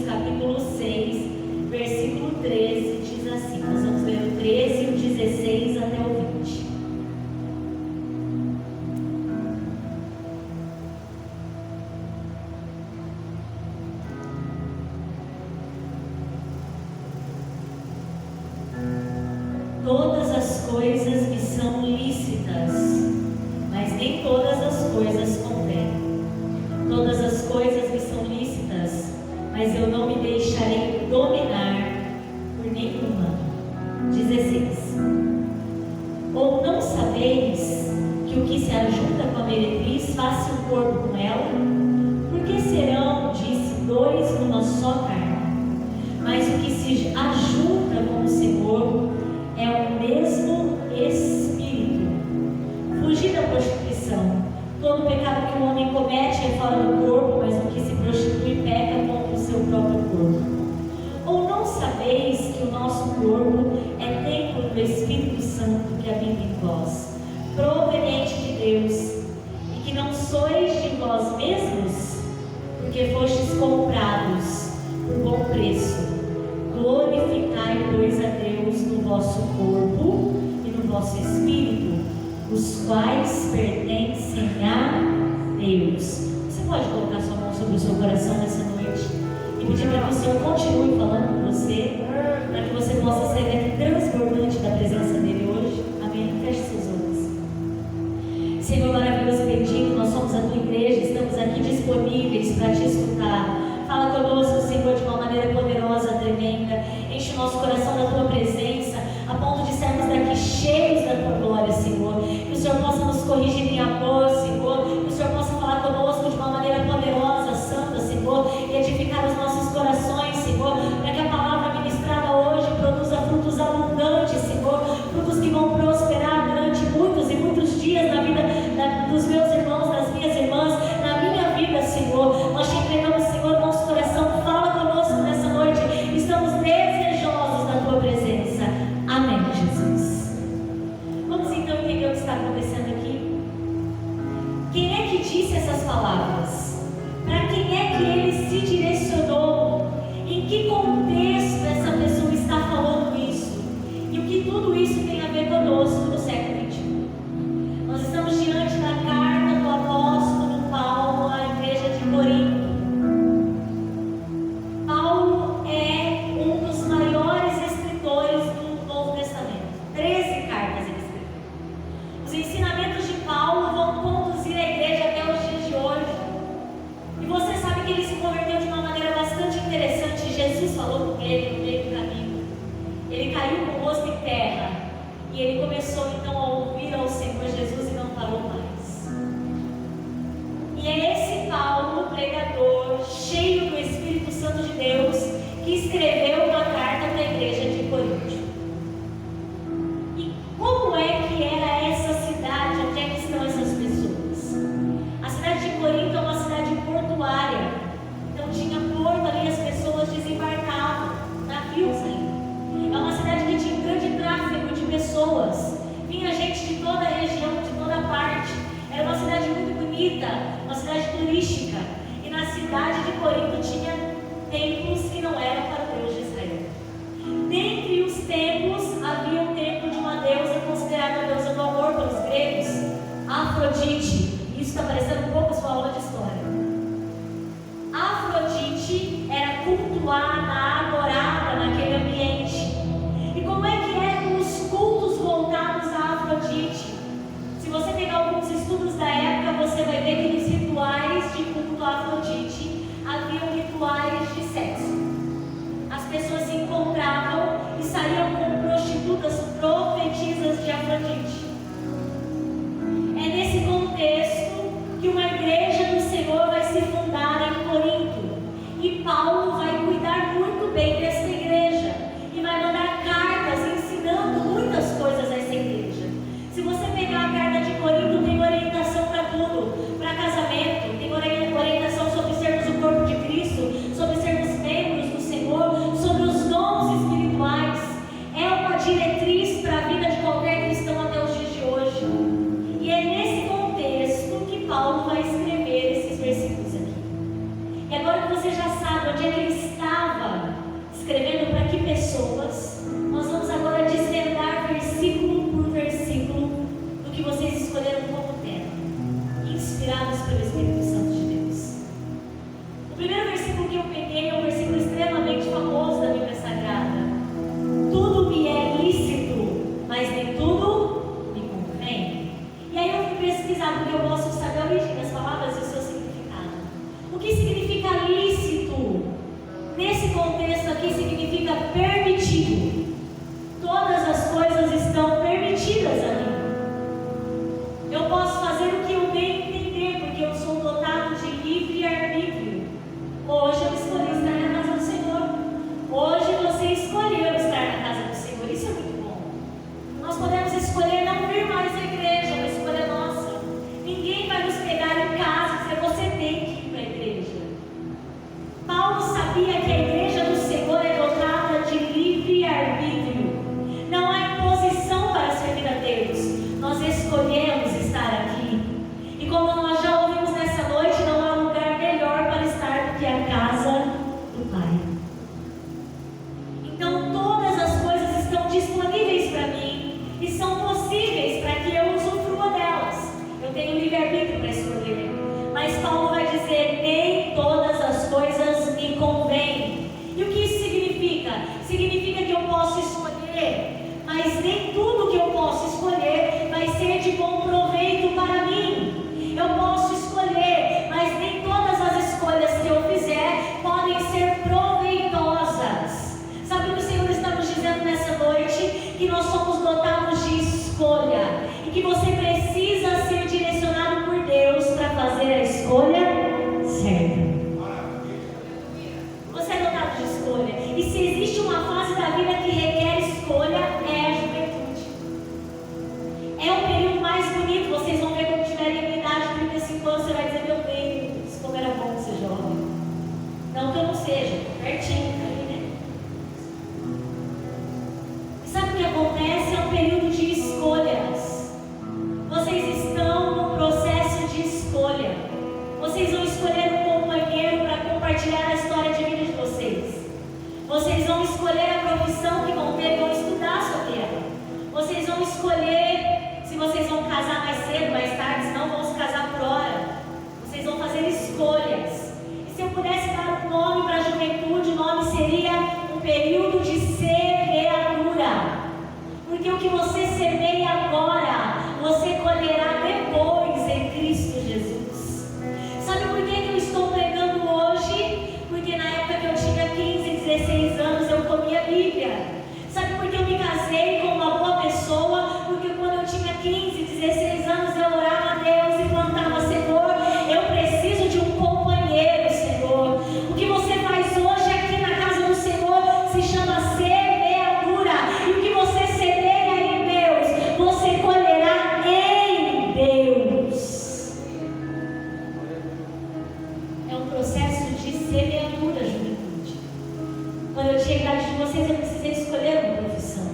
capítulo 6, versículo 13, diz assim. Nós vamos ler o 13, o 16 até o 20. Todas as coisas me são lícitas, mas nem todas as coisas convêm. Todas as coisas me são lícitas, mas eu não me deixarei dominar por nenhuma. 16. Ou não sabeis que o que se ajunta com a meretriz faça um corpo com ela? Porque serão, disse, dois numa só carne. Mas o que se ajunta com o Senhor é o mesmo Espírito. Fugir da prostituição. Todo pecado que o homem comete é fora do corpo, mas o que se prostitui peca contra o seu próprio corpo. Ou não sabeis que o nosso corpo é templo do Espírito Santo que habita em vós, proveniente de Deus, e que não sois de vós mesmos, porque fostes comprados por bom preço? Glorificai, pois, a Deus no vosso corpo e no vosso espírito, os quais pertencem a Deus. Você pode colocar sua mão sobre o seu coração nessa noite e pedir para que o Senhor continue falando com você, para que você possa ser transbordante da presença dele hoje. Amém? Feche seus olhos. Senhor maravilhoso e bendito, nós somos a tua igreja, estamos aqui disponíveis para te escutar. Fala conosco, Senhor, de uma maneira poderosa, tremenda. Enche o nosso coração da tua presença, a ponto de sermos daqui cheios da tua glória, Senhor. Que o Senhor possa nos corrigir em amor, Senhor. Que o Senhor possa falar conosco de uma maneira poderosa, santa, Senhor, e edificar os nossos corações, Senhor, para que a palavra ministrada hoje produza frutos abundantes, Senhor, frutos que vão prosperar durante muitos e muitos dias na vida dos meus irmãos, das minhas irmãs, na minha vida, Senhor. Nós te entregamos, Senhor, nosso coração. Fala conosco nessa noite. Estamos desejosos da tua presença. Amém, Jesus. Vamos então entender o que está acontecendo aqui. Quem é que disse essas palavras? Para quem é que ele se direcionou? Em que contexto essa pessoa está falando isso? E o que tudo isso tem a ver conosco no século XXI? Nós estamos diante da carta do apóstolo Paulo à igreja de Corinto. Paulo é um dos maiores escritores do Novo Testamento. 13 cartas ele escreveu. Os ensinamentos de Paulo vão conduzir a igreja até os dias de hoje. E você sabe que ele se converteu de uma maneira bastante interessante. Jesus falou com ele no meio do caminho. Ele caiu com o rosto em terra. E ele começou então a ouvir ao Senhor Jesus e não parou mais. E é esse Paulo, pregador, cheio do Espírito Santo de Deus, que escreveu uma carta para a igreja de Corinto. E como é que era essa cidade? Onde é que estão essas pessoas? A cidade de Corinto é uma cidade portuária. Então tinha porto ali, as pessoas desembarcavam, navios ali. É uma cidade que tinha um grande tráfego de pessoas. Vinha gente de toda a região, de toda parte. Era uma cidade muito bonita, uma cidade turística. E na cidade de Corinto tinha versículo que eu peguei é um versículo extremamente famoso da Bíblia Sagrada. Tudo me é lícito, mas nem tudo me convém. E aí eu fui pesquisar, porque eu gosto de saber a origem das palavras e o seu significado. O que significa lícito? Nesse contexto aqui significa permitido. Todas as coisas estão permitidas a mim. Eu posso fazer o que eu bem entender, porque eu sou dotado de livre arbítrio. Hoje eu escolhi estar na casa do Senhor. Hoje você escolheu estar na casa do Senhor. Isso é muito bom. Nós podemos escolher não vir mais à igreja, é uma escolha nossa. Ninguém vai nos pegar em casa e dizer você tem que ir para a igreja. Paulo sabia que a igreja do Senhor é dotada de livre arbítrio. Não há imposição para servir a Deus. Nós escolhemos estar aqui. E como nós já ouvimos nessa noite, não há lugar melhor para estar do que a casa do Pai. Então todas as coisas estão disponíveis para mim e são possíveis para que eu usufrua delas. Eu tenho livre-arbítrio para escolher. Mas Paulo vai dizer, nem todas as coisas me convêm. E o que isso significa? Significa que eu posso escolher, mas nem tudo que eu posso escolher vai ser de bom proveito para mim. Eu posso escolher, mas nem todas as escolhas que eu fizer podem ser proveitosas. Sabe o que o Senhor está nos dizendo nessa noite? Que nós somos dotados de escolha e que você precisa ser direcionado por Deus para fazer a escolha certa. Você é dotado de escolha. E se existe uma fase da vida que requer escolha, é a juventude. É o período mais bonito. Vocês vão ver quando tiverem a minha idade de 35 anos, você vai dizer, meu Deus, como era bom ser jovem. Não que eu não seja, pertinho ali, né? E sabe o que acontece? É um período de escolhas. Vocês estão no processo de escolha. Vocês vão escolher um companheiro para compartilhar a história de vida de vocês. Vocês vão escolher a profissão que vão ter, vão estudar sobre ela. Vocês vão escolher se vocês vão casar mais cedo, mais tarde, se não vão se casar por hora. Vocês vão fazer escolhas. E se eu pudesse dar um nome para a juventude, o nome seria um período de semeadura. Porque o que você semeia agora, você colherá depois em Cristo Jesus. Sabe por que eu estou pregando hoje? Porque na época que eu tinha 15, 16 anos, eu comia Bíblia. Sabe por que eu me casei com uma boa pessoa? Porque quando eu tinha 15, 16 anos, eu orava a Deus e plantava, Senhor, eu preciso de um companheiro, Senhor. O que você faz hoje aqui na casa do Senhor se chama semeadura. E o que você semeia em Deus, você colherá em Deus. É um processo de semeadura, juventude. Quando eu tinha a idade de vocês, eu precisei escolher uma profissão.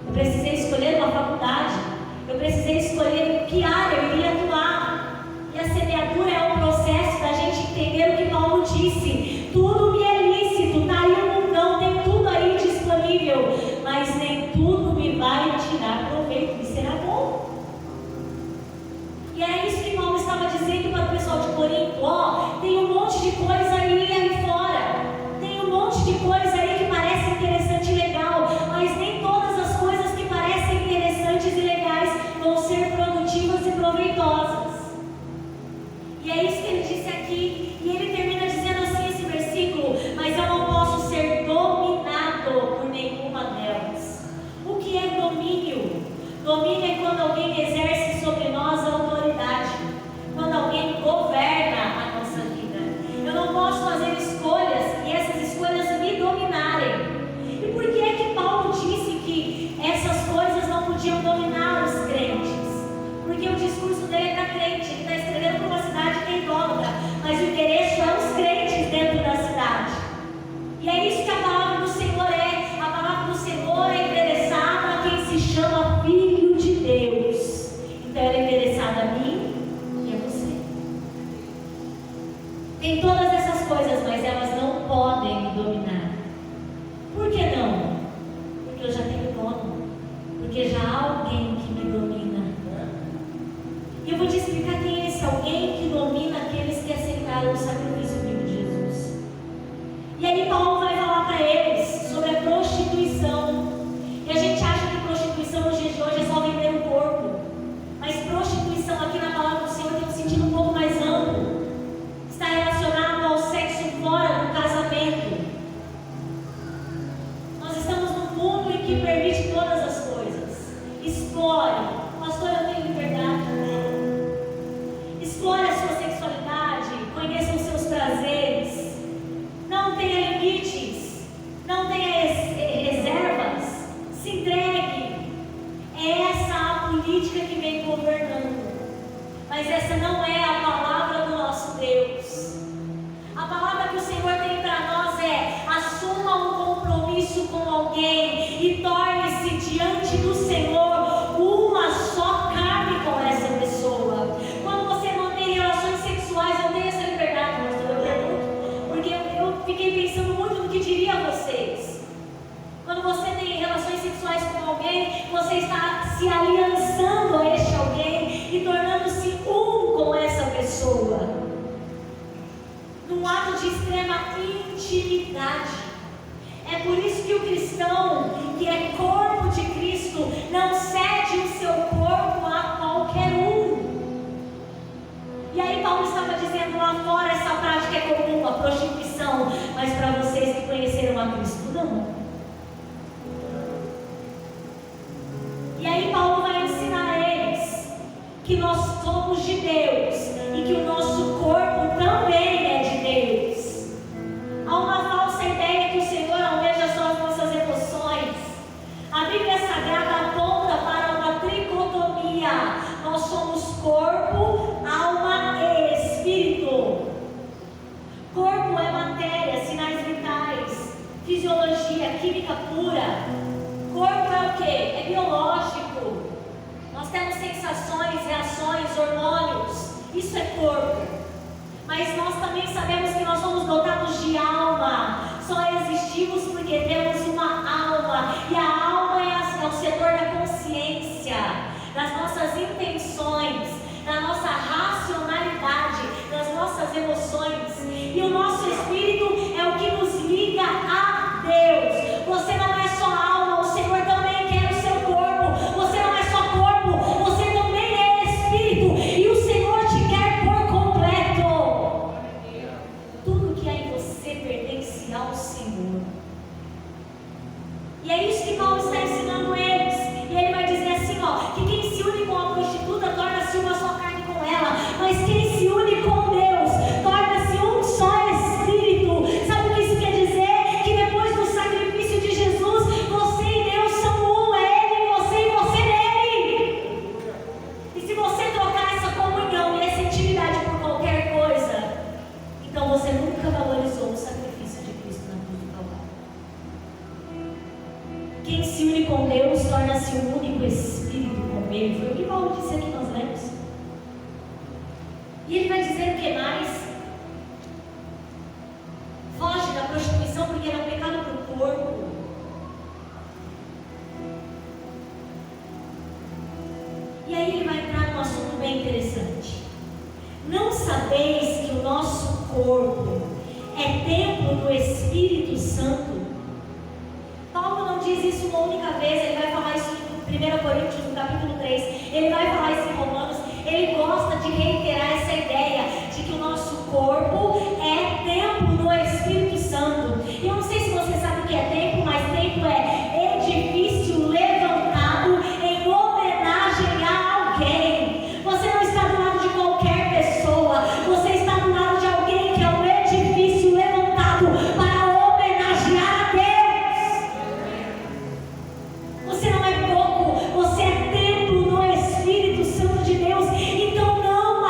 Eu precisei escolher uma faculdade. Eu precisei escolher em que área eu iria atuar. E a semeadura é um processo da gente entender o que Paulo disse. Tudo me é lícito, está aí o mundão, tem tudo aí disponível. Mas nem tudo me vai tirar proveito, me será bom. E é isso que Paulo estava dizendo para o pessoal de Corinto. Ó, tem um monte de coisa aí fora. Tem um monte de coisa aí que parece alguém e torne-se diante do Senhor uma só carne com essa pessoa. Quando você mantém relações sexuais, eu tenho essa liberdade, pastor, eu pergunto, porque eu fiquei pensando muito no que diria a vocês. Quando você tem relações sexuais com alguém, você está se aliançando a este alguém e tornando-se um com essa pessoa, num ato de extrema intimidade. É por isso que o cristão, que é corpo de Cristo, não cede o seu corpo a qualquer um. E aí Paulo estava dizendo lá fora, essa prática é comum, a prostituição, mas para vocês que conheceram a Cristo, não. E aí Paulo vai ensinar a eles que nós somos de Deus e que o nosso corpo também é de Deus. Há uma falsa ideia que o Senhor almeja só as nossas emoções. A Bíblia Sagrada aponta para uma tricotomia. Nós somos corpo, alma e espírito. Corpo é matéria, sinais vitais, fisiologia, química pura. Corpo é o que? É biológico. Nós temos sensações, reações, hormônios. Isso é corpo. Mas nós também sabemos que nós somos dotados de alma. Só existimos porque temos uma alma. E a alma é o setor da consciência, das nossas intenções, da nossa racionalidade, das nossas emoções. E o nosso espírito é o que nos liga a Deus. Você não é só alma, o Senhor também quer o seu corpo. Você não é só corpo, você também é espírito. E o Senhor te quer por completo. Tudo que há em você pertence ao Senhor. E é isso que Paulo está ensinando eles. E ele vai dizer assim, ó, que quem se une com a prostituta torna-se uma só carne com ela. Mas quem se une com Deus torna-se um só espírito. Sabe o que isso quer dizer? Que depois do sacrifício de Jesus, você e Deus são um. É Ele em você e você nele. E se você trocar essa comunhão e essa intimidade por qualquer coisa, então você nunca valorizou o sacrifício de Cristo na cruz do Calvário. Quem se une com Deus torna-se um único espírito com Ele. Foi o que Paulo disse aqui, nós lemos. E ele vai dizer o que mais? Foge da prostituição porque era um pecado para o corpo. E aí ele vai entrar num assunto bem interessante. Não sabeis que o nosso corpo é templo do Espírito Santo? Paulo não diz isso uma única vez, ele vai falar isso em 1 Coríntios, no capítulo 3, ele vai falar isso em Romanos. Ele gosta de reiterar essa ideia de que o nosso corpo é templo do Espírito Santo. E eu não sei se você sabe o que é templo, mas templo é edifício levantado em homenagem a alguém. Você não está do lado de qualquer pessoa, você está do lado de alguém que é um edifício levantado para homenagear a Deus. Você não é pouco, você é templo do Espírito Santo de Deus. Então não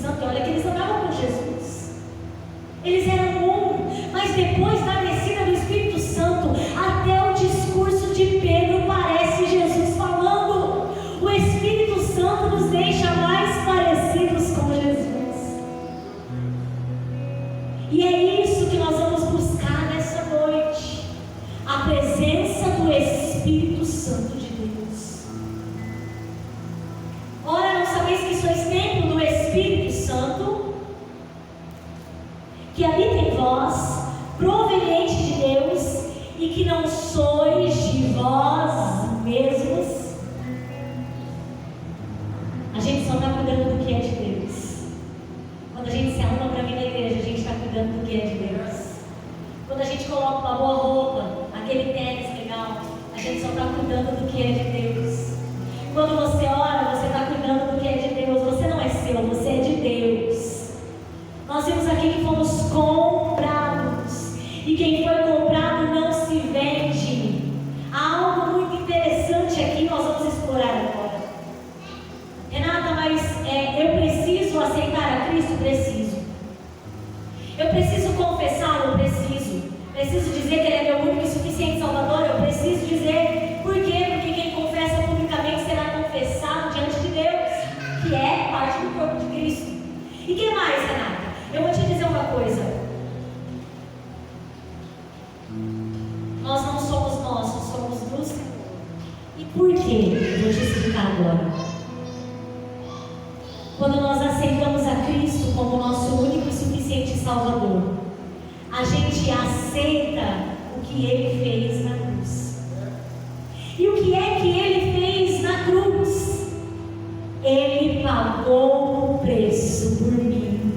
Santo. E olha que eles andavam com Jesus. Eles eram um, mas depois da descida do Espírito Santo, até o discurso de Pedro parece Jesus falando. O Espírito Santo nos deixa mais parecidos com Jesus. E é isso que nós vamos buscar nessa noite. A presença do Espírito Santo de Deus. Ora, não sabeis que sois templo do Espírito Santo, que habita em vós, proveniente de Deus, e que não sois de vós mesmos. A gente só está cuidando do que é de Deus. Quando a gente se arruma para vir na igreja, a gente está cuidando do que é de Deus. Quando a gente coloca uma boa roupa, aquele tênis legal, a gente só está cuidando do que é de Deus. Quando você ora, você está cuidando do que é de Deus. Você não é seu, você é de Deus. Nós vimos aqui que fomos comprados. E quem foi comprado não se vende. Há algo muito interessante aqui, nós vamos explorar agora. Renata, mas eu preciso aceitar a Cristo? Preciso. Eu preciso confessar? Eu preciso. Preciso dizer que Ele é meu único e suficiente Salvador? Eu preciso dizer. Por quê? Porque quem confessa publicamente será confessado diante de Deus, que é parte do corpo de Cristo. E quem mais, Renata? Eu vou te dizer uma coisa. Nós não somos nossos, somos do Senhor. E por quê? Vou te explicar agora. Quando nós aceitamos a Cristo como nosso único e suficiente Salvador, a gente aceita o que Ele fez na cruz. E o que é que Ele fez na cruz? Ele pagou o preço por mim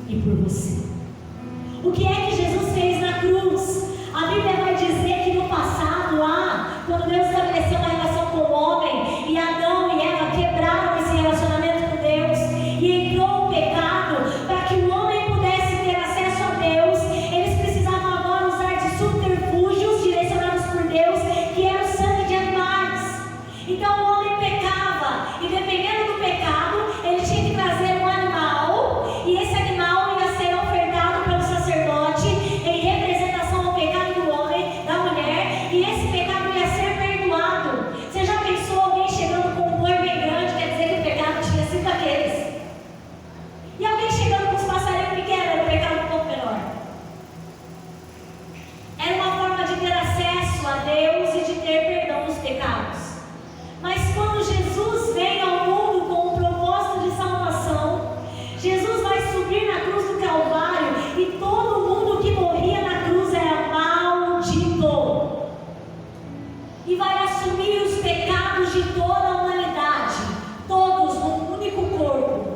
e por você. O que é que Jesus fez na cruz? A Bíblia vai dizer que no passado, lá, quando Deus estabeleceu uma relação com o homem, e Adão e Eva quebraram esse relacionamento com Deus, e entrou o pecado, para que o homem pudesse ter acesso a Deus, eles precisavam agora usar de subterfúgios direcionados por Deus, que era o sangue de animais. Então o homem pecava, e dependendo do pecado, ele tinha que trazer um animal, e esse animal ia ser ofertado pelo sacerdote, em representação ao pecado do homem, da mulher, e esse pecado ia ser perdoado. Você já pensou alguém chegando com um boi bem grande, quer dizer que o pecado tinha sido daqueles? E alguém chegando com os passarinhos pequenos, era o pecado um pouco menor. Era uma forma de ter acesso a Deus e de ter perdão dos pecados. Mas quando Jesus vem ao mundo com um propósito de salvação, Jesus vai subir na cruz do Calvário e todo mundo que morria na cruz era maldito. E vai assumir os pecados de toda a humanidade, todos num único corpo.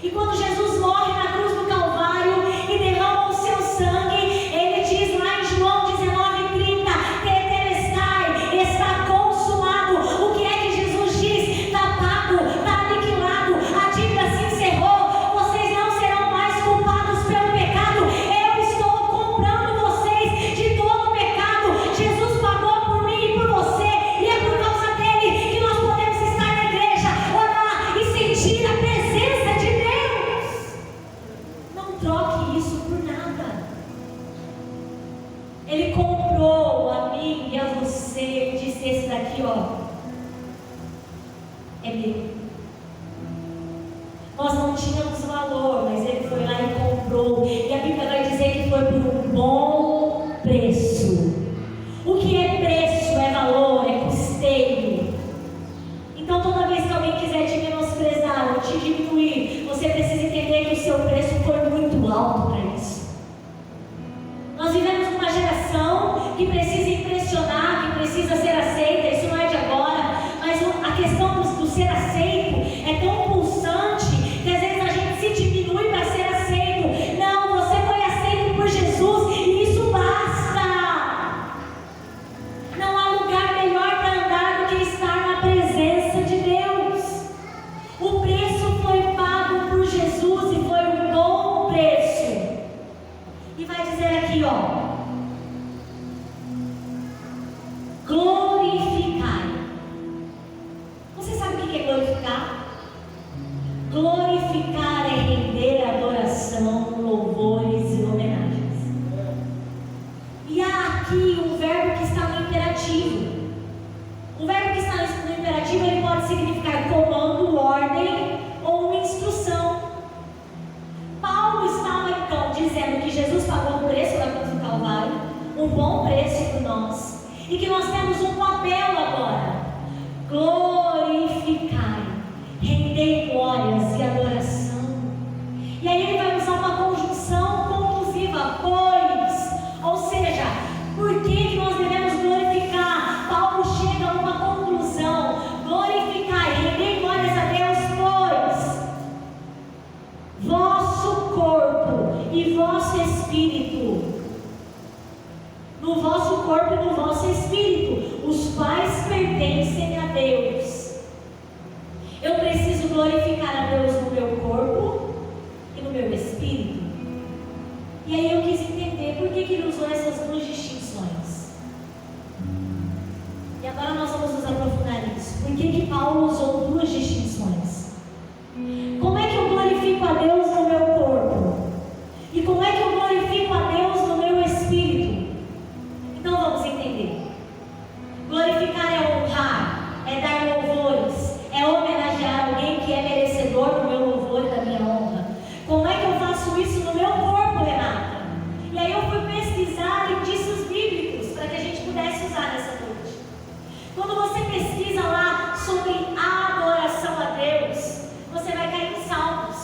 E quando Jesus morre na cruz do Calvário e derrama o seu sangue, ele diz lá em João 19:30, tetelestai, está consumado. O que é que Jesus diz? Está pago, está aniquilado, a dívida se encerrou, vocês não serão mais culpados pelo pecado, eu estou comprando vocês de todo o pecado. Jesus pagou por mim e por você, e é por causa dele que nós podemos estar na igreja, orar e sentir a presença de Deus. Não troque isso por nada. Ele comprou a mim e a você. Ele disse: esse daqui, ó, é meu. Nós não tínhamos valor, mas ele foi lá e comprou. E a Bíblia vai dizer que foi por um bom preço. O que é preço? É valor, é custeio. Então toda vez que alguém quiser te menosprezar ou te diminuir, você precisa entender que o seu preço foi muito alto para isso. Nós vivemos numa geração que precisa impressionar, que precisa ser aceita. Isso não é de agora, mas a questão do ser aceito é tão pulsante que às vezes a gente se diminui para ser aceito. Não, você foi aceito por Jesus e isso basta. Não há lugar melhor para andar do que estar na presença de Deus. O preço foi pago por Jesus e foi um bom preço. E vai dizer aqui, ó, glorificai. Você sabe o que é glorificar? pode significar comando, ordem ou uma instrução. Paulo estava então dizendo que Jesus pagou o preço da cruz do Calvário, um bom preço por nós, e que nós temos um papel agora: glorificai, rendei glórias e adoração. E aí ele vai usar uma conjunção conclusiva, pois, ou seja, por que nós devemos glorificar? Paulo chega a uma conclusão: glorificai, rendei glórias a Deus, pois vosso corpo e vosso espírito, no vosso corpo e no vosso espírito, os quais pertencem a Deus. Eu preciso glorificar a Deus no meu corpo e no meu espírito. E aí eu quis entender por que ele usou essas duas distinções. E agora nós vamos nos aprofundar nisso. Por que Paulo usou duas distinções? Como é que eu glorifico a Deus no meu corpo? E como é que eu glorifico a Deus no meu espírito? Então vamos entender. Glorificar é honrar, é dar louvores, é homenagear alguém que é merecedor do meu louvor e da minha honra. Como é que eu faço isso no meu corpo, Renata? E aí eu fui pesquisar indícios bíblicos para que a gente pudesse usar nessa noite. Quando você pesquisa lá sobre a adoração a Deus, você vai cair em salmos.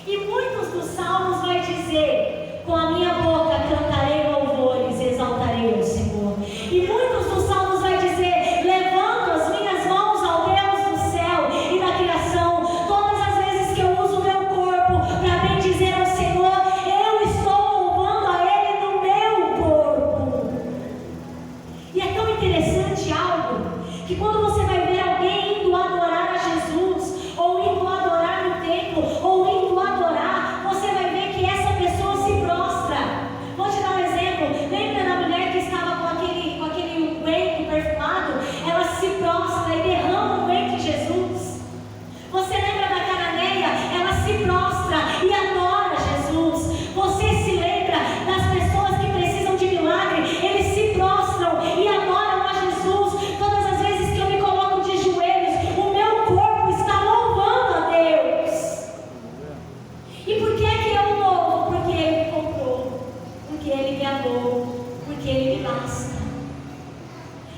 E muitos dos salmos vai dizer: com a minha boca cantarei louvores, exaltarei o Senhor. E muitos dos salmos vai dizer: levanto as minhas mãos ao Deus do céu e da criação. Todas as vezes que eu uso o meu corpo para bendizer ao Senhor, eu estou louvando a Ele no meu corpo. E é tão interessante algo, que quando você vai ver alguém indo adorar a Jesus, ou indo adorar no templo, ou indo adorar, você vai ver que essa pessoa se prostra. Vou te dar um exemplo. Lembra da mulher que estava com aquele unguento perfumado? Ela se prostra e derrama o unguento em Jesus. Você lembra da cananeia? Ela se prostra e adora Jesus. Você se lembra das pessoas que precisam de milagre? Eles se prostram e adoram a Jesus. Todas as vezes que eu me coloco de joelhos, o meu corpo está louvando a Deus. E por que eu louvo? Porque Ele me comprou, porque Ele me amou, porque Ele me basta.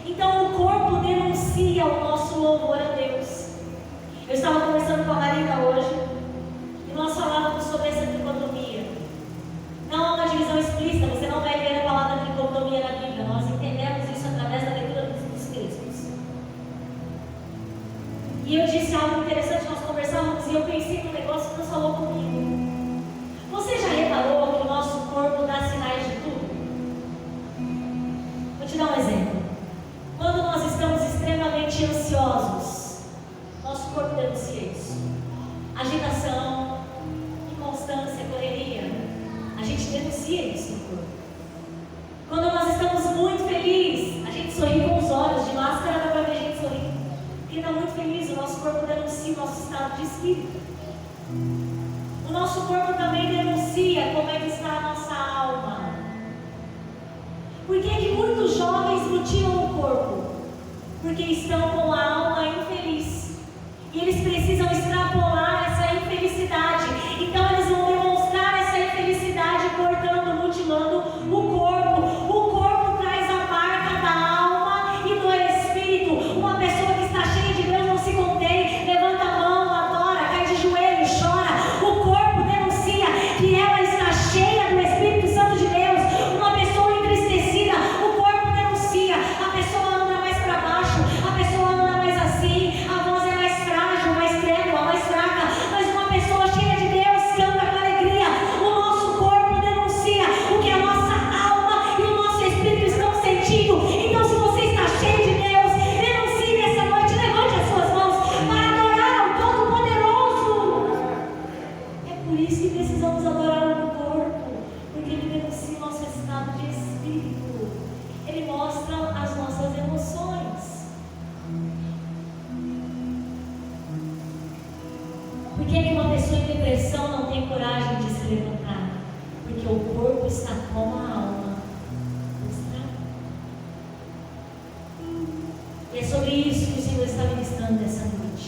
Então o corpo denuncia o nosso louvor a Deus. Eu estava conversando com a Marina hoje e nós falávamos sobre essa tricotomia. Não há uma divisão explícita, você não vai ver a palavra tricotomia na Bíblia. Nós entendemos isso através da leitura dos textos. E eu disse algo interessante, nós conversávamos e eu pensei num negócio que Deus falou comigo. Você já reparou que o nosso corpo dá sinais de tudo? Vou te dar um exemplo. Quando nós estamos extremamente ansiosos, nosso corpo denuncia isso. Agitação, inconstância, correria, a gente denuncia isso no corpo. Quando nós estamos muito felizes, a gente sorri com os olhos, de máscara dá para ver a gente sorrir. Porque está muito feliz, o nosso corpo denuncia o nosso estado de espírito. O nosso corpo também denuncia como é que está a nossa alma. Por que muitos jovens mutilam o corpo? Porque estão com a alma infeliz. E eles precisam extrapolar essa infelicidade. Então eles vão demonstrar essa infelicidade cortando, mutilando o corpo. O corpo traz a marca da alma e do espírito. Uma pessoa que está cheia de Deus não se contém, levanta a mão, adora, cai de joelho, chora. O corpo denuncia que ela está cheia do Espírito Santo de Deus. Uma pessoa entristecida, o corpo denuncia. A pessoa anda mais para baixo, a pessoa anda mais assim, a voz é mais frágil, mais trêmula, mais fraca. Mas uma pessoa cheia de Deus canta com alegria. O nosso corpo denuncia o que a nossa alma e o nosso espírito estão sentindo. Então, se você está cheio de Deus, denuncie nessa noite, levante as suas mãos para adorar ao Todo-Poderoso. É por isso que precisamos adorar no corpo, porque Ele denuncia o nosso estado de espírito. Ele mostra as nossas emoções. Por que uma pessoa em depressão não tem coragem de se levantar? Porque o corpo está com a alma. E é sobre isso que o Senhor está ministrando nessa noite.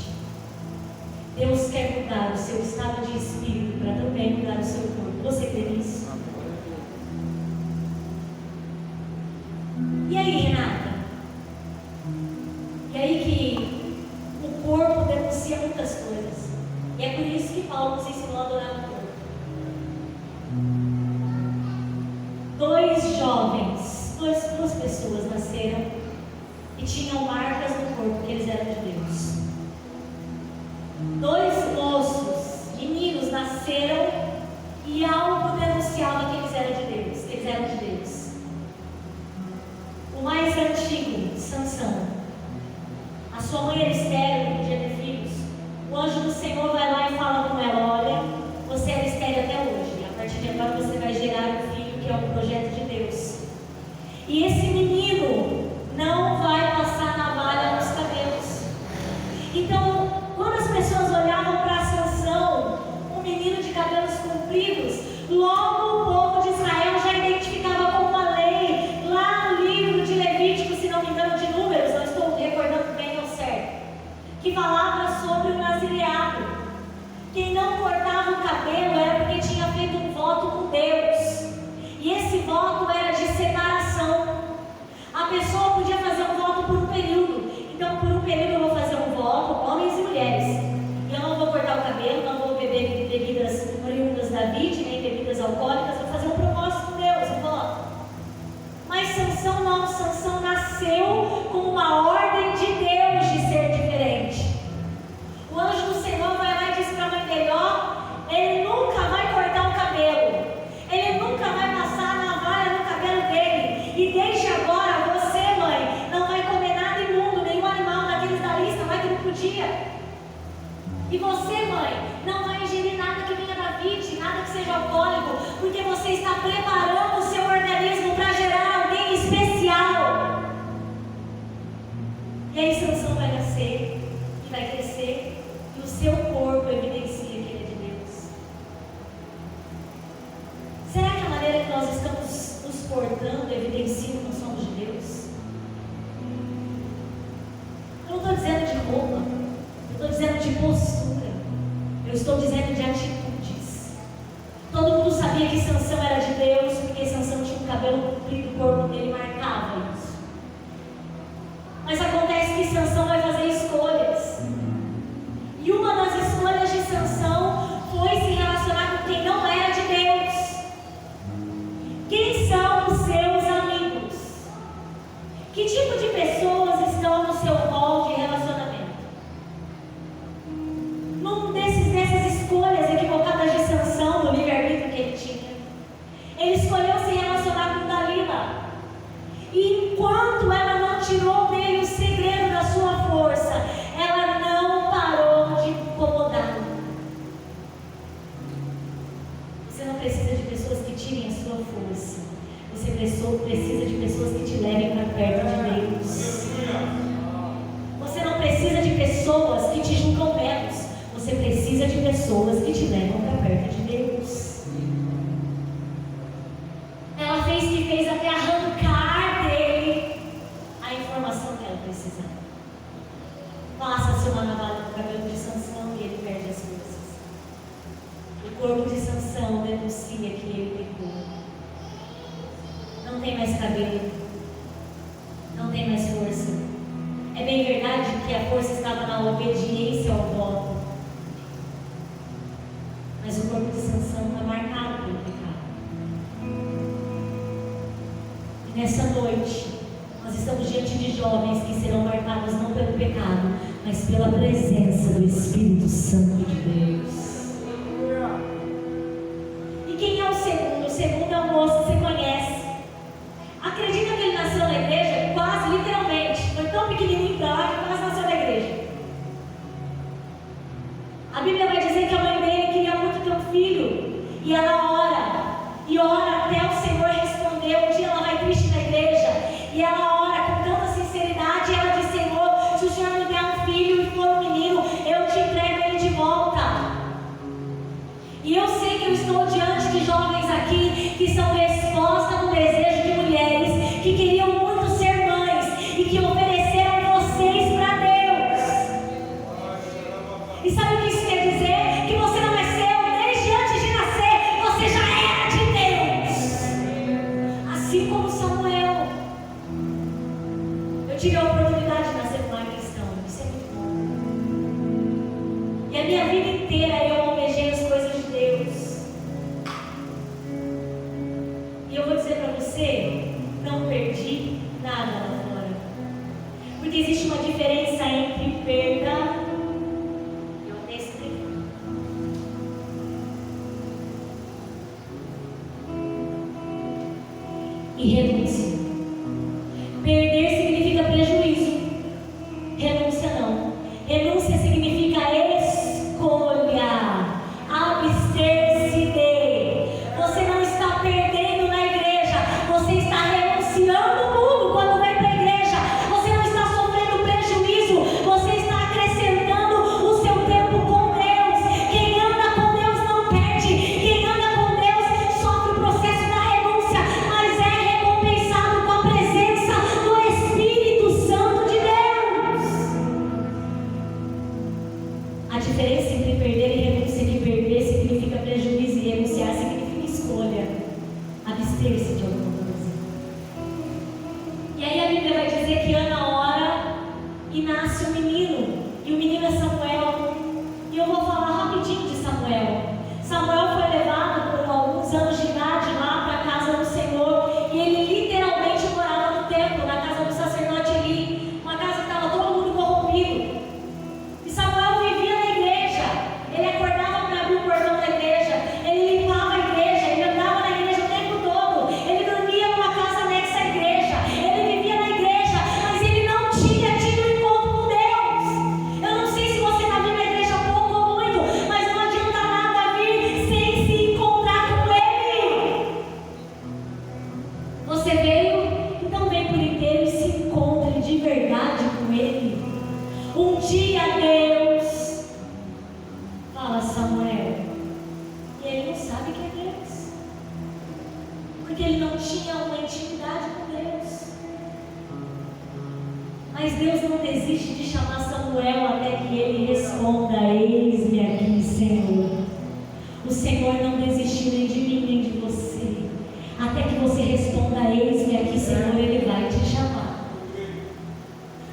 mudar o seu estado de espírito para também mudar o seu corpo. Você crê nisso? E aí, Renata? E aí que o corpo denuncia muitas coisas. E é por isso que Paulo nos ensinou a adorar o corpo. Duas pessoas nasceram e tinham marcas no corpo que eles eram de Deus. 2 moços, meninos, nasceram e algo denunciava que eles eram de Deus. O mais antigo, Sansão. A sua mãe era estéril, não podia ter filhos. O anjo do Senhor vai lá e fala com ela: olha, você era estéril até hoje. A partir de agora você vai gerar um filho que é um projeto de Deus. E esse menino não vai passar navalha nos cabelos. Então, quando as pessoas olhavam para Sansão, um menino de cabelos compridos, logo o povo de Israel já identificava como uma lei, lá no livro de Levítico, se não me engano, de Números, não estou recordando bem ao certo, que falava sobre o nazireado. Quem não cortava o cabelo era porque tinha feito um voto com Deus, e esse voto era de separação. A pessoa podia fazer um voto por um período. Então, por um período eu vou fazer um voto, homens e mulheres, e eu não vou cortar o cabelo, não vou beber bebidas oriundas da vide, nem bebidas alcoólicas, vou fazer um propósito com Deus, um voto. Mas Sansão não, Sansão nasceu com uma ordem de Deus de ser diferente. O anjo do Senhor vai lá e diz para a mãe dele: ó, ele nunca vai cortar o cabelo, ele nunca vai passar a navalha no cabelo dele, e desde agora você, mãe, não vai comer nada imundo, nenhum animal daqueles da lista, vai que não podia. E você, mãe, não vai ingerir nada que venha da vide, nada que seja alcoólico, porque você está preparando o seu organismo para gerar alguém especial. E aí Sansão vai nascer e vai crescer, e o seu corpo evidencia que ele é de Deus. Será que a maneira que nós estamos nos portando evidencia que nós somos de Deus? Eu não estou dizendo de roupa, eu estou dizendo de postura, eu estou dizendo de atitudes. Todo mundo sabia que Sansão era de Deus, porque Sansão tinha um cabelo comprido, o corpo dele marcava isso. Mas acontece que Sansão vai fazer escolhas, e uma das escolhas de Sansão foi se relacionar com quem não era de Deus. Quem são os seus amigos? Que tipo de pessoas estão no seu rol de relacionamento? Dessas escolhas equivocadas de Sansão, do livre-arbítrio que ele tinha, ele escolheu se relacionar com Dalila. E enquanto ela não tirou dele o segredo da sua força, ela não parou de incomodá-lo. Você não precisa de pessoas que tirem a sua força. Você precisa de pessoas que te levem para perto de Deus. Você não precisa de pessoas que te julgam menos. Você precisa de pessoas que te levam para perto de Deus. Ela fez até arrancar dele a informação que ela precisava. Passa-se uma navalha no cabelo de Sansão e ele perde as forças. O corpo de Sansão denuncia que ele pecou. Não tem mais cabelo, não tem mais força. É bem verdade que a força estava na obediência ao voto, mas o corpo de Sansão está marcado pelo pecado. E nessa noite, nós estamos diante de jovens que serão marcados não pelo pecado, mas pela presença do Espírito Santo de Deus. E quem é o segundo? O segundo é o moço que você conhece. Acredita que ele nasceu na igreja? Quase, literalmente. Foi tão pequenininho para lá que quase nasceu na igreja. A Bíblia vai dizer que a mãe dele queria muito ter um filho, e ela ora, e ora até o Senhor responder. Um dia ela vai triste na igreja, e ela ora com tanta sinceridade, e ela diz: Senhor, se o Senhor me der um filho e for um menino, eu te entrego ele de volta. E eu sei que eu estou diante de jovens aqui que são resposta do desejo de mulheres que queriam muito ser mães e que ofereceram vocês para Deus. E sabe o que isso quer dizer? E a minha vida inteira eu almejei as coisas de Deus. E eu vou dizer para você, não perdi nada lá fora. Porque existe uma diferença entre perda e honestidade. E renúncia. Perder significa prejuízo. Renúncia não. Renúncia significa escolha. Abster-se de. Você não está perdendo na igreja. Você está renunciando tudo quando vem para a igreja. Você não está sofrendo prejuízo. Você está acrescentando o seu tempo com Deus. Quem anda com Deus não perde. Quem anda com Deus sofre o processo da renúncia, mas é recompensado com a presença do Espírito Santo de Deus. A diferença entre perder e renúncia é que perder significa prejuízo e renunciar significa escolha. Abster-se de alguma coisa. E aí a Bíblia vai dizer que Ana ora e nasce um menino. E o menino é Samuel. E eu vou falar rapidinho de Samuel. Samuel foi levado por alguns anos de idade lá para a casa do Senhor. E ele literalmente morava no templo, na casa do sacerdote Eli. Uma casa que estava todo mundo corrompido. E Samuel vivia na igreja. Ele acordava para abrir o portão da igreja. Ele limpava a igreja. Ele andava na igreja o tempo todo. Ele dormia numa casa anexa à igreja. Ele vivia na igreja, mas ele não tinha tido um encontro com Deus. Eu não sei se você está vindo na igreja pouco ou muito, mas não adianta nada vir sem se encontrar com Ele. Você veio, então vem por inteiro e se encontre de verdade com Ele. Um dia Deus fala: Samuel. E ele não sabe que é Deus, porque ele não tinha uma intimidade com Deus. Mas Deus não desiste de chamar Samuel até que ele responda: eis-me aqui, Senhor. O Senhor não desistiu nem de mim nem de você. Até que você responda: eis-me aqui, Senhor, Ele vai te chamar.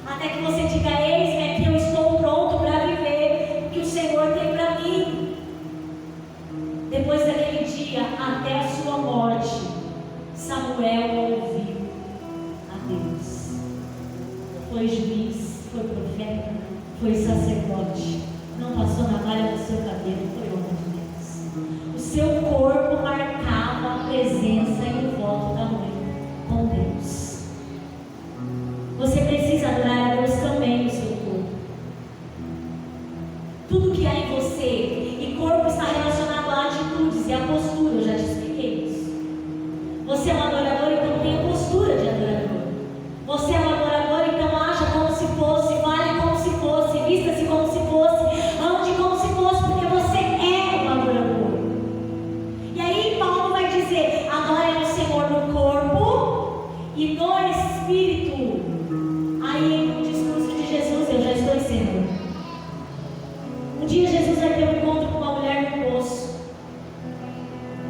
Até que você diga: eis-me aqui, eu estou pronto para viver o que o Senhor tem para mim. Depois daquele dia, até a sua morte, Samuel ouviu a Deus. Foi juiz, foi profeta, foi sacerdote. Não passou na malha do seu cabelo, foi homem de Deus. O seu corpo marcava a presença e o voto da mãe com Deus. Você precisa adorar a Deus também no seu corpo. Tudo que há em você, e corpo está relacionado a atitudes e a postura, eu já te expliquei isso. Você é um adorador, então tenha postura de adorador. Você é um adorador, então haja como se fosse, fale como se fosse, vista-se como se fosse, ande como se fosse, porque você é um adorador. E aí Paulo vai dizer: adore o Senhor no corpo e no espírito. Aí no discurso de Jesus, eu já estou dizendo, um dia Jesus vai ter um encontro com uma mulher no poço.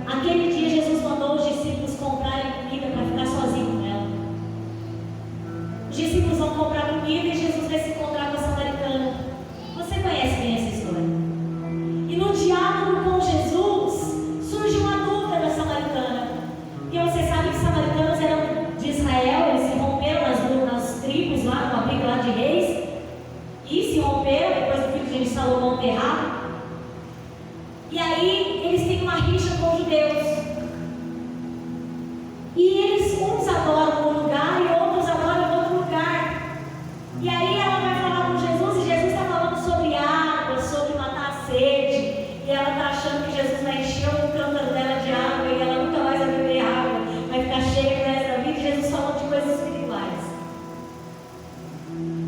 Aquele dia Jesus mandou os discípulos comprarem comida para ficar sozinho com ela. Os discípulos vão comprar comida e Jesus vai se encontrar com a samaritana. Você conhece bem essa história. E no diálogo com Jesus, surge uma dúvida da samaritana. Porque você sabe que os samaritanos eram de Israel, eles se romperam nas tribos lá, no abrigo lá de reis. E se romperam depois do filho de Salomão enterrado. E aí eles têm uma rixa com os judeus. E eles, uns adoram um lugar e outros adoram em outro lugar. E aí ela vai falar com Jesus, e Jesus está falando sobre água, sobre matar a sede. E ela está achando que Jesus vai encher o cântaro dela de água e ela nunca mais vai beber água, vai ficar cheia pro resto da vida. E Jesus falando de coisas espirituais.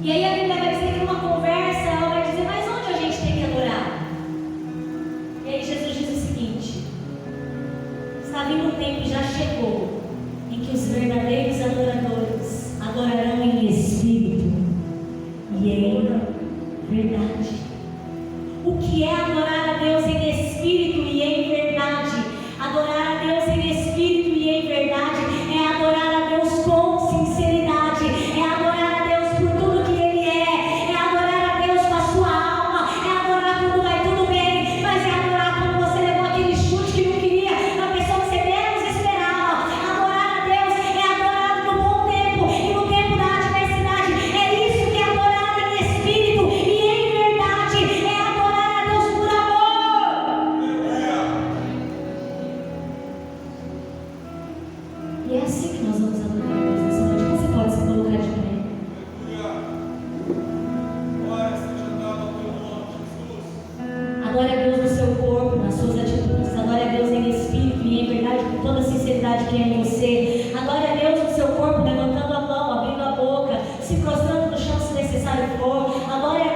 E aí a Bíblia vai dizer que numa conversa ela vai dizer: mas onde a gente tem que adorar? E aí Jesus diz o seguinte: está vindo o tempo, já chegou, em que os verdadeiros adoradores adorarão em espírito e em verdade. O que é adorar a Deus em espírito e em verdade? Adorar a Deus em espírito e em verdade é adorar a Deus com sinceridade, é adorar a Deus por tudo que Ele é adorar a Deus com a sua alma, é adorar quando vai Adore a Deus no seu corpo, nas suas atitudes. Adore a Deus em espírito e em verdade, com toda a sinceridade que é em você. Adore a Deus no seu corpo, levantando a mão, abrindo a boca, se prostrando no chão se necessário for. Adore a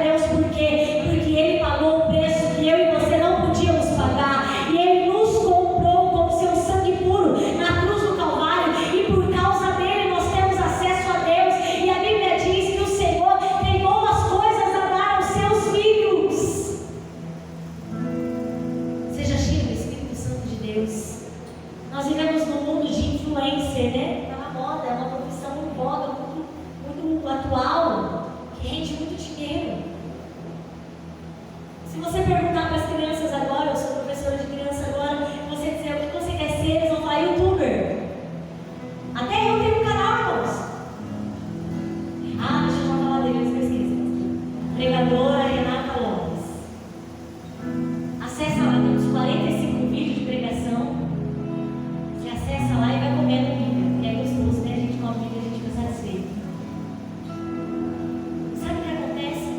Deus, por quê? Porque Ele pagou o preço que eu e você não podíamos pagar. E Ele nos comprou com o seu sangue puro na cruz do Calvário. E por causa dele nós temos acesso a Deus. E a Bíblia diz que o Senhor tem boas coisas a dar aos seus filhos. Seja cheio do Espírito Santo de Deus. Nós vivemos num mundo de influencer, né? Está na moda, é uma profissão muito moda, muito atual, que rende muito dinheiro. Se você perguntar para as crianças agora, eu sou professora de criança agora, você dizer o que você quer ser, eles vão falar youtuber. Até eu tenho um canal, irmãos. Deixa eu falar dele, eu esqueci. Pregadora Renata Lopes. Acessa lá, temos 45 vídeos de pregação. Você acessa lá e vai comendo Bíblia. É gostoso, né? A gente come Bíblia, a gente fica satisfeito. Sabe o que acontece?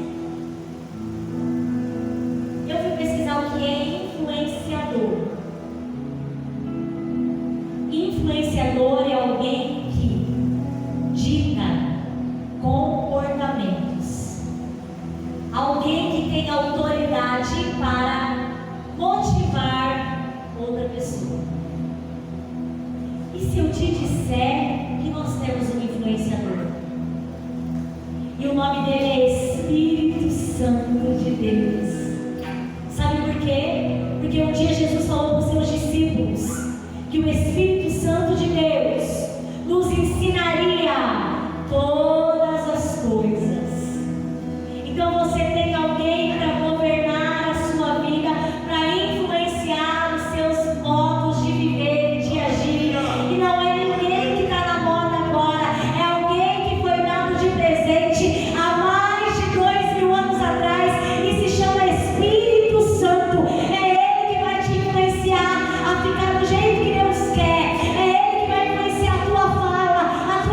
Eu fui pesquisar o que é influenciador. Influenciador é alguém que dita comportamentos. Alguém que tem autoridade para motivar outra pessoa. E se eu te disser que nós temos um influenciador? E o nome dele é Espírito Santo de Deus. Sabe por quê? Porque um dia Jesus falou para os seus discípulos que o Espírito Santo de Deus nos ensinaria todas as coisas. Então você tem alguém para governar a sua vida, para influenciar os seus modos de viver e de agir. E não é ninguém que está na moda agora, é alguém que foi dado de presente há mais de 2000 anos atrás e se chama Espírito Santo. É Ele que vai te influenciar a ficar do jeito que Deus quer. É Ele que vai influenciar a tua fala, a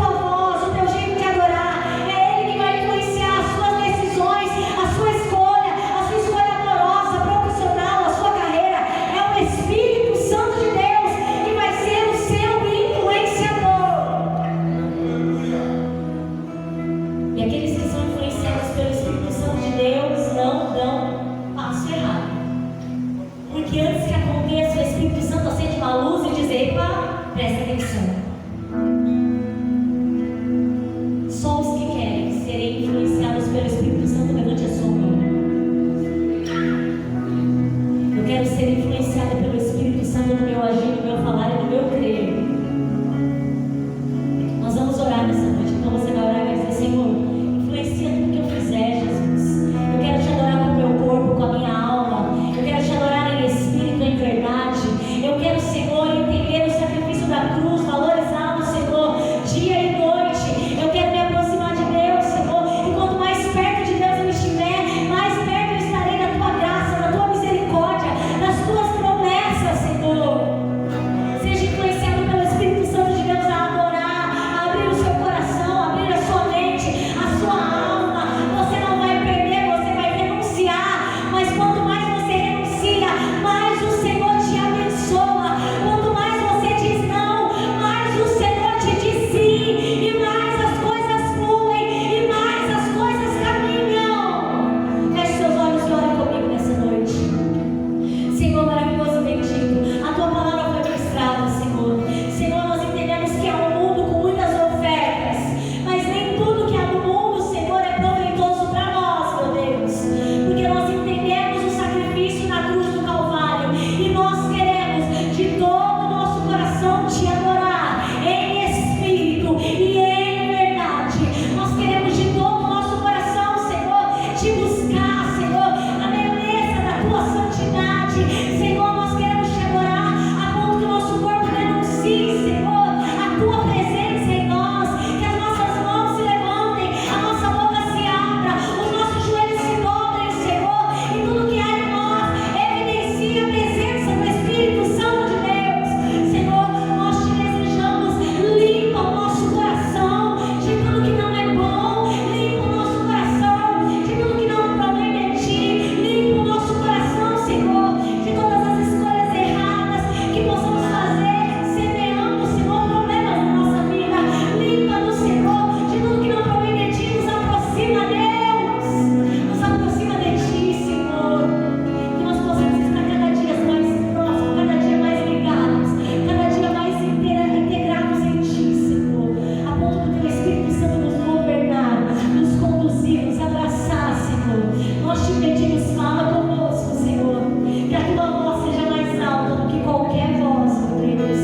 Espíritos, fala conosco, Senhor. Que a tua voz seja mais alta do que qualquer voz, meu Deus.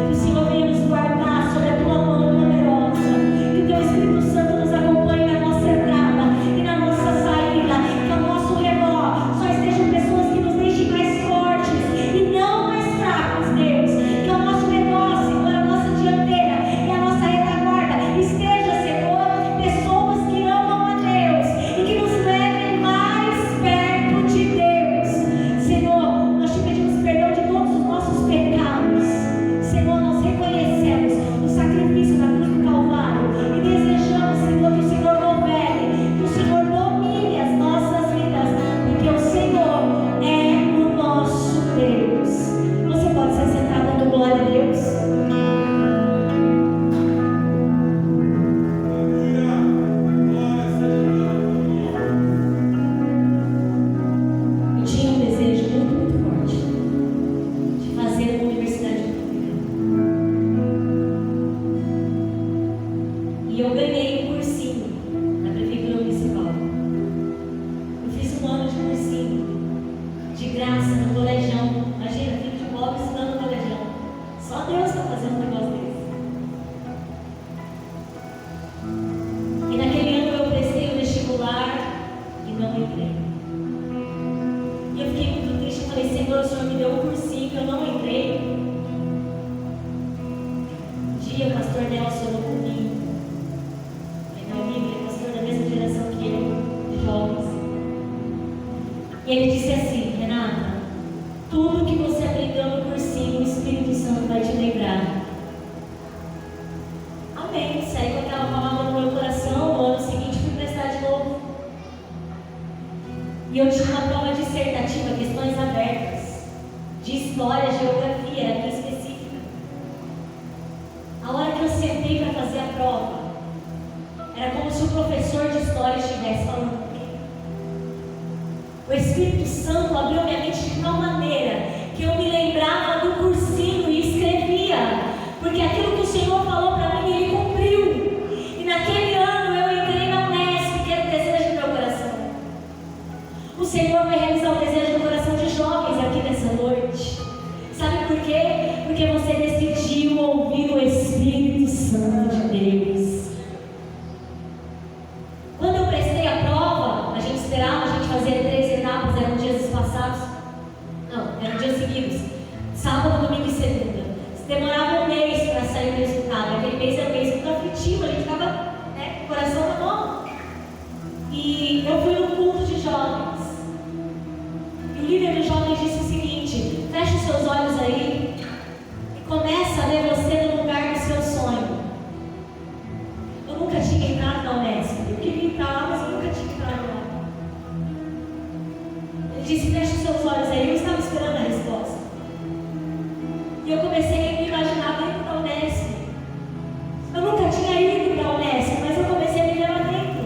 Que o Senhor venha nos guardar sobre a tua mão poderosa. Que o teu Espírito Santo nos acompanhe na nossa entrada e na nossa saída. Que ao nosso redor só estejam pessoas que nos deixem mais fortes e não mais fracos, Deus. Que ao nosso redor, Senhor, a nossa dianteira e a nossa retaguarda esteja, Senhor, pessoas que amam a Deus e que nos levem mais perto de Deus. Senhor, nós te pedimos perdão de todos os nossos pecados. Senhor, nós reconhecemos o sacrifício da cruz do Calvário e desejamos, Senhor, que o Senhor governe, que o Senhor domine as nossas vidas, porque o Senhor é o nosso Deus. Você pode se sentar dando glória a Deus? Eu tinha um desejo muito forte de fazer uma universidade pública. E eu ganhei um cursinho na prefeitura municipal. Eu fiz um ano de cursinho, de graça, no colegião. Imagina, filho de pobre estudando no colegião. Só Deus está fazendo um negócio desse. E naquele ano eu prestei o vestibular e não entrei. E eu fiquei muito triste. Eu falei, Senhor, o Senhor me deu um cursinho, eu não entrei. Um dia o pastor Nelson orou comigo. Meu amigo, ele é pastor da mesma geração que eu, de jovens. E ele disse assim, Renata, tudo que você aprendeu no cursinho, o Espírito Santo vai te lembrar. Amém. Saí com aquela palavra no meu coração. No ano seguinte fui prestar de novo. E eu tinha uma prova dissertativa, questões abertas, de história, geografia, era bem específica. A hora que eu sentei para fazer a prova, era como se o professor de história estivesse falando comigo. O Espírito Santo abriu minha mente de tal maneira que eu me lembrava do cursinho e escrevia, porque aquilo que o Senhor falou para mim, Ele cumpriu. E naquele ano eu entrei na Unesp, que era o desejo do meu coração. O Senhor vai realizar o desejo do coração de jovens aqui nessa noite. Sabe por quê? Porque você decidiu ouvir o Espírito Santo de Deus. Quando eu prestei a prova, a gente esperava, a gente fazia 3 etapas, eram dias espaçados. Não, eram dias seguidos. Sábado, domingo e segunda. Demorava um mês para sair o resultado. Aquele mês era um mês muito aflitivo, a gente ficava, com o coração na mão. E eu fui no culto de jovens. E o líder dos jovens disse o seguinte: feche os seus olhos aí e começa a ver você no lugar do seu sonho. Eu nunca tinha entrado na Unesp. Eu queria entrar lá, mas eu nunca tinha entrado lá. Ele disse, feche os seus olhos aí. Eu estava esperando a resposta. E eu comecei a me imaginar dentro da Unesp. Eu nunca tinha ido para a Unesp, mas eu comecei a me ver lá dentro.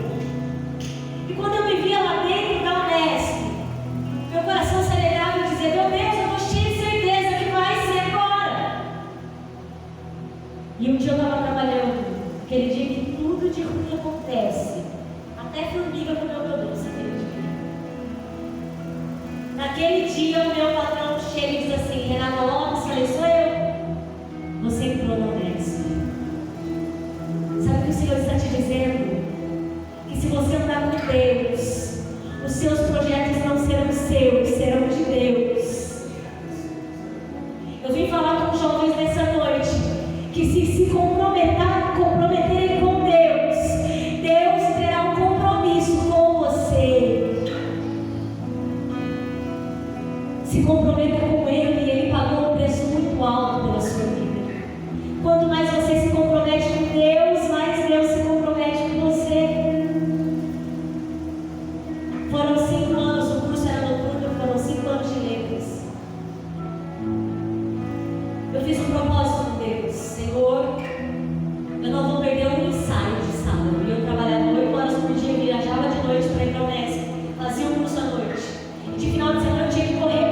E quando eu me via lá dentro da Unesp, meu coração se alegrava e dizia, meu Deus, eu estou cheia de certeza que vai ser agora. E um dia eu estava trabalhando, aquele dia que tudo de ruim acontece, até formiga comeu meu doce aquele dia. Naquele dia o meu patrão chega e diz assim, Renata Lopes, falei, sou eu. Você entrou na Unesp. Sabe o que o Senhor está te dizendo? Que se você andar com Deus, os seus projetos não serão seus, serão de Deus. Eu vim falar com os jovens nessa noite, que se comprometerem com Deus, Deus terá um compromisso com você. Se comprometa com Ele, Ele pagou um preço muito alto pela sua vida. Quanto mais você se compromete com Deus, mais Deus se compromete com você. Foram 5 anos, o curso era noturno, foram 5 anos de letras. Eu fiz um propósito com Deus, Senhor, eu não vou perder um ensaio de sábado. E eu trabalhava 8 horas por dia, viajava de noite para ir para o Unesp, fazia um curso à noite. E de final de semana eu tinha que correr